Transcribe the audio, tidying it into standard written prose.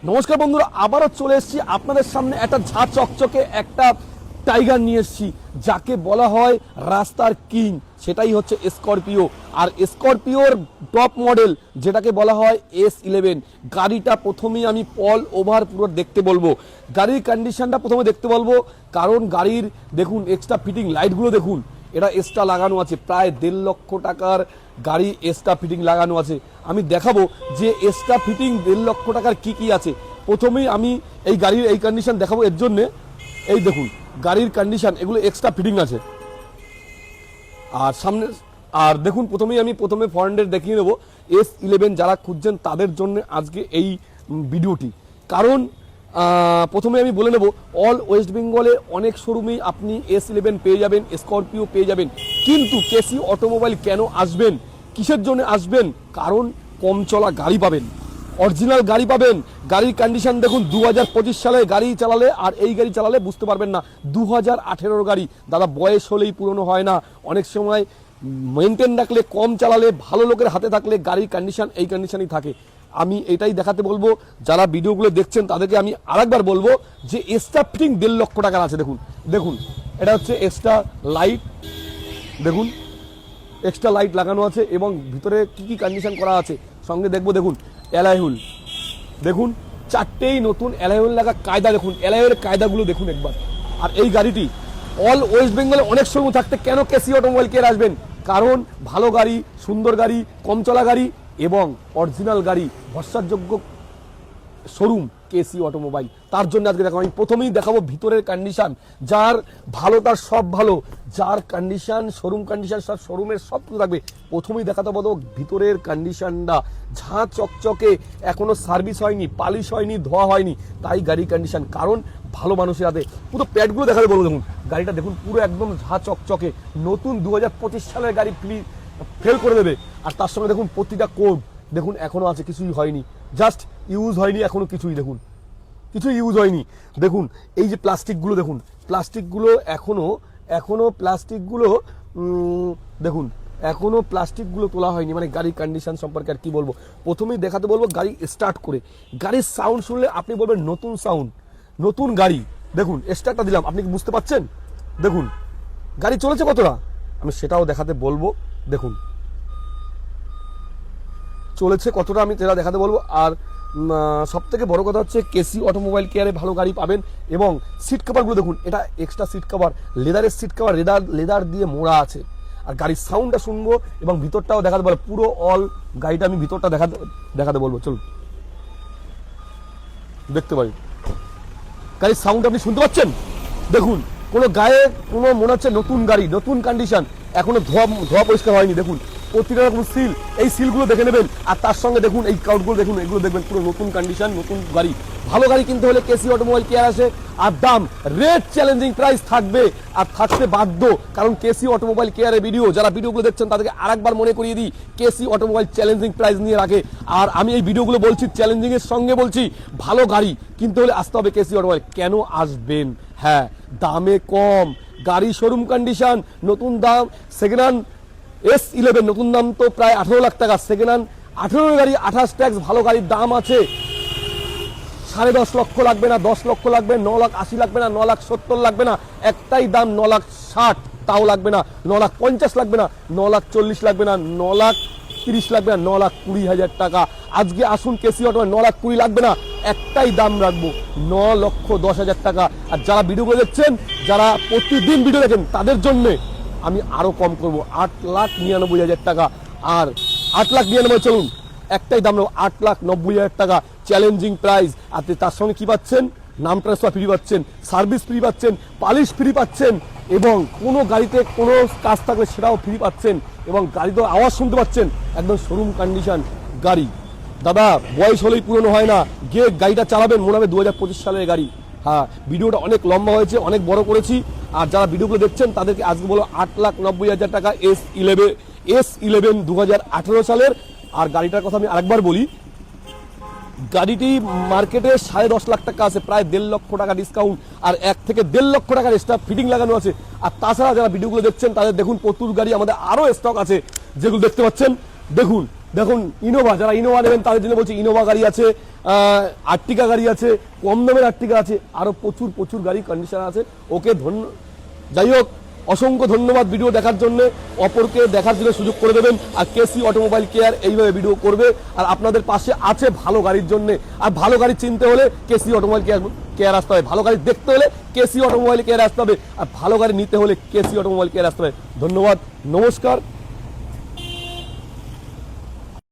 নমস্কার বন্ধুরা, আবারও চলে এসেছি আপনাদের সামনে একটা ঝাঁ চকচকে একটা টাইগার নিয়ে এসেছি, যাকে বলা হয় রাস্তার কিং। সেটাই হচ্ছে স্করপিও। আর স্করপিওর টপ মডেল যেটাকে বলা হয় S11। গাড়িটা প্রথমেই আমি অল ওভার পুরো দেখতে বলবো, গাড়ির কন্ডিশনটা প্রথমে দেখতে বলবো, কারণ গাড়ির দেখুন এক্সট্রা ফিটিং লাইটগুলো দেখুন, এটা এক্সট্রা লাগানো আছে, প্রায় 1.5 লক্ষ টাকার গাড়ি এক্সট্রা ফিটিং লাগানো আছে। আমি দেখাবো যে এক্সট্রা ফিটিং 1.5 লক্ষ টাকার কি কি আছে। প্রথমেই আমি এই গাড়ির এই কন্ডিশন দেখাবো, এর জন্যে এই দেখুন গাড়ির কন্ডিশন, এগুলো এক্সট্রা ফিটিং আছে। আর সামনে আর দেখুন প্রথমে ফ্রন্টের দেখিয়ে নেবো S11 যারা খুঁজছেন তাদের জন্য আজকে এই ভিডিওটি। কারণ প্রথমে আমি বলে নেব, অল ওয়েস্ট বেঙ্গলে অনেক শোরুমেই আপনি S11 পেয়ে যাবেন, স্করপিও পেয়ে যাবেন, কিন্তু কেসি অটোমোবাইল কেন আসবেন, কিসের জন্য আসবেন? কারণ কম চলা গাড়ি পাবেন, অরিজিনাল গাড়ি পাবেন। গাড়ির কন্ডিশন দেখুন, 2025 সালে গাড়ি চালালে আর এই গাড়ি চালালে বুঝতে পারবেন না। 2018 গাড়ি দাদা, বয়স হলেই পুরনো হয় না। অনেক সময় মেনটেন রাখলে, কম চালালে, ভালো লোকের হাতে থাকলে গাড়ির কন্ডিশন এই কন্ডিশনই থাকে। আমি এটাই দেখাতে বলবো, যারা ভিডিওগুলো দেখছেন তাদেরকে আমি আরেকবার বলবো যে এক্সট্রা ফিটিং 1.5 লক্ষ টাকার আছে। দেখুন এটা হচ্ছে এক্সট্রা লাইট, দেখুন এক্সট্রা লাইট লাগানো আছে এবং ভিতরে কি কি কন্ডিশন করা আছে সঙ্গে দেখবো। দেখুন অ্যালয় হুইল, দেখুন 4টেই নতুন অ্যালয় হুইল লাগা কায়দা, দেখুন অ্যালয়ের কায়দাগুলো দেখুন একবার। আর এই গাড়িটি অল ওয়েস্ট বেঙ্গলে অনেক শোরুম থাকতে কেন কেসি অটোমোবাইল কেয়ার আসবেন? কারণ ভালো গাড়ি, সুন্দর গাড়ি, কম চলা গাড়ি এবং অরিজিনাল গাড়ি, ভরসাযোগ্য শোরুম কেসি অটোমোবাইল। তার জন্য আজকে দেখো, আমি প্রথমেই দেখাবো ভিতরের কন্ডিশন। যার ভালো তার সব ভালো, যার কন্ডিশন শোরুম কন্ডিশন সব শোরুমের সব কিছু থাকবে। প্রথমেই দেখাতে বলবো ভিতরের কন্ডিশনটা ঝাঁ চকচকে, এখনো সার্ভিস হয়নি, পালিশ হয়নি, ধোয়া হয়নি, তাই গাড়ির কন্ডিশন। কারণ ভালো মানুষের হাতে পুরো প্যাডগুলো দেখাতে বলবো। দেখুন গাড়িটা দেখুন পুরো একদম ঝাঁ চকচকে নতুন, 2025 সালের গাড়ি ফেল করে দেবে। আর তার সঙ্গে দেখুন প্রতিটা কোড দেখুন এখনো আছে, কিছুই হয়নি, জাস্ট ইউজ হয়নি এখনো, কিছুই দেখুন কিছুই ইউজ হয়নি। দেখুন এই যে প্লাস্টিকগুলো, দেখুন প্লাস্টিকগুলো এখনো প্লাস্টিকগুলো দেখুন এখনো প্লাস্টিকগুলো তোলা হয়নি। মানে গাড়ির কন্ডিশন সম্পর্কে আর কি বলবো। প্রথমেই দেখাতে বলবো গাড়ি স্টার্ট করে, গাড়ির সাউন্ড শুনলে আপনি বলবেন নতুন সাউন্ড, নতুন গাড়ি। দেখুন স্টার্টটা দিলাম, আপনি কি বুঝতে পারছেন? দেখুন গাড়ি চলেছে কতটা, আমি সেটাও দেখাতে বলবো। দেখুন চলেছে কতটা আমি সেটা দেখাতে বলবো। আর সব থেকে বড় কথা হচ্ছে কেসি অটোমোবাইল কেয়ারে ভালো গাড়ি পাবেন। এবং সিট কভারগুলো দেখুন, এটা এক্সট্রা সিট কভার, লেদারের সিট কভার, লেদার দিয়ে মোড়া আছে। আর গাড়ির সাউন্ডটা শুনবো এবং ভিতরটাও দেখাতে বলবো, পুরো অল গাড়িটা আমি ভিতরটা দেখাতে বলবো। চলুন দেখতে পারি গাড়ির সাউন্ড আপনি শুনতে পাচ্ছেন। দেখুন কোনো গায়ে কোনো মনে হচ্ছে নতুন গাড়ি, নতুন কন্ডিশন, এখনো ধোয়া পরিষ্কার হয়নি। দেখুন প্রতিটা রকম সিল, এই সিলগুলো দেখে নেবেন। আর তার সঙ্গে দেখুন এই কাউটগুলো দেখুন, এগুলো দেখবেন পুরো নতুন কন্ডিশন, নতুন গাড়ি। ভালো গাড়ি কিনতে হলে কেসি অটোমোবাইল কেয়ার আসে। আর দাম রেট চ্যালেঞ্জিং প্রাইস থাকবে, আর থাকতে বাধ্য, কারণ কেসি অটোমোবাইল কেয়ারের ভিডিও, যারা ভিডিওগুলো দেখছেন তাদেরকে আরেকবার মনে করিয়ে দিই, কেসি অটোমোবাইল চ্যালেঞ্জিং প্রাইস নিয়ে রাখে। আর আমি এই ভিডিওগুলো বলছি চ্যালেঞ্জিং এর সঙ্গে বলছি, ভালো গাড়ি কিনতে হলে আসতে হবে কেসি অটোমোবাইল। কেন আসবেন? হ্যাঁ, দামে কম, গাড়ি শোরুম কন্ডিশন, নতুন দাম, সেকেন্ড হ্যান্ড S11 নতুন দাম তো প্রায় 18 লাখ টাকা, সেকেন্ড হ্যান্ড 18 গাড়ি 28 ট্যাক্স, ভালো গাড়ির দাম আছে 10.5 লক্ষ লাগবে না, 10 লক্ষ লাগবে, 9,80,000 লাগবে না, 9,70,000 লাগবে না, একটাই দাম 9,60,000 তাও লাগবে না, 9,50,000 লাগবে না, 9,40,000 লাগবে না, 9,30,000 লাগবে না, 9,20,000 টাকা। আজকে আসুন কেসি অটো, 9,20,000 লাগবে না, একটাই দাম রাখবো 9,10,000 টাকা। আর যারা ভিডিওগুলো দেখছেন, যারা প্রতিদিন ভিডিও দেখেন, তাদের জন্য আমি আরো কম করবো, 8,99,000 টাকা। আর 8,99,000, চলুন একটাই দাম নেবো 8,90,000 টাকা, চ্যালেঞ্জিং প্রাইস। আর তার সঙ্গে কি পাচ্ছেন? নাম ট্রান্সফার ফ্রি পাচ্ছেন, সার্ভিস ফ্রি পাচ্ছেন, পালিশ ফ্রি পাচ্ছেন, এবং কোনো গাড়িতে কোনো কাজ থাকলে সেটাও ফ্রি পাচ্ছেন। এবং গাড়িতে আওয়াজ শুনতে পাচ্ছেন, একদম শোরুম কন্ডিশন গাড়ি। দাদা বয়স হলেই পুরনো হয় না, গিয়ে গাড়িটা চালাবেন, মনে হবে 2025 সালের গাড়ি। হ্যাঁ, ভিডিওটা অনেক লম্বা হয়েছে, অনেক বড় করেছি। আর যারা ভিডিওগুলো দেখছেন তাদেরকে আজকে বলো 8,90,000 টাকা S11 2018 সালের। আর গাড়িটার কথা আমি আরেকবার বলি, গাড়িটি মার্কেটে 10.5 লাখ টাকা আছে, প্রায় 1.5 লক্ষ টাকা ডিসকাউন্ট, আর 1 থেকে 1.5 লক্ষ টাকার এক্সট্রা ফিটিং লাগানো আছে। আর তাছাড়া যারা ভিডিওগুলো দেখছেন তাদের দেখুন প্রচুর গাড়ি আমাদের আরো স্টক আছে, যেগুলো দেখতে পাচ্ছেন। দেখুন দেখুন ইনোভা, যারা ইনোভা নেবেন তাদের জন্য বলছি ইনোভা গাড়ি আছে, আর্টিকা গাড়ি আছে, কম দামের আর্টিকা আছে, আরো প্রচুর প্রচুর গাড়ি কন্ডিশন আছে। ওকে যাই হোক, অসংখ্য ধন্যবাদ ভিডিও দেখার জন্য, অপরকে দেখার জন্য সুযোগ করে দেবেন। আর কেসি অটোমোবাইল কেয়ার এইভাবে ভিডিও করবে আর আপনাদের পাশে আছে ভালো গাড়ির জন্য। আর ভালো গাড়ি চিনতে হলে কেসি অটোমোবাইল কেয়ার আসতে হবে, ভালো গাড়ি দেখতে হলে কেসি অটোমোবাইল কেয়ার আসতে হবে, আর ভালো গাড়ি নিতে হলে কেসি অটোমোবাইল কেয়ার আসতে হবে। ধন্যবাদ, নমস্কার।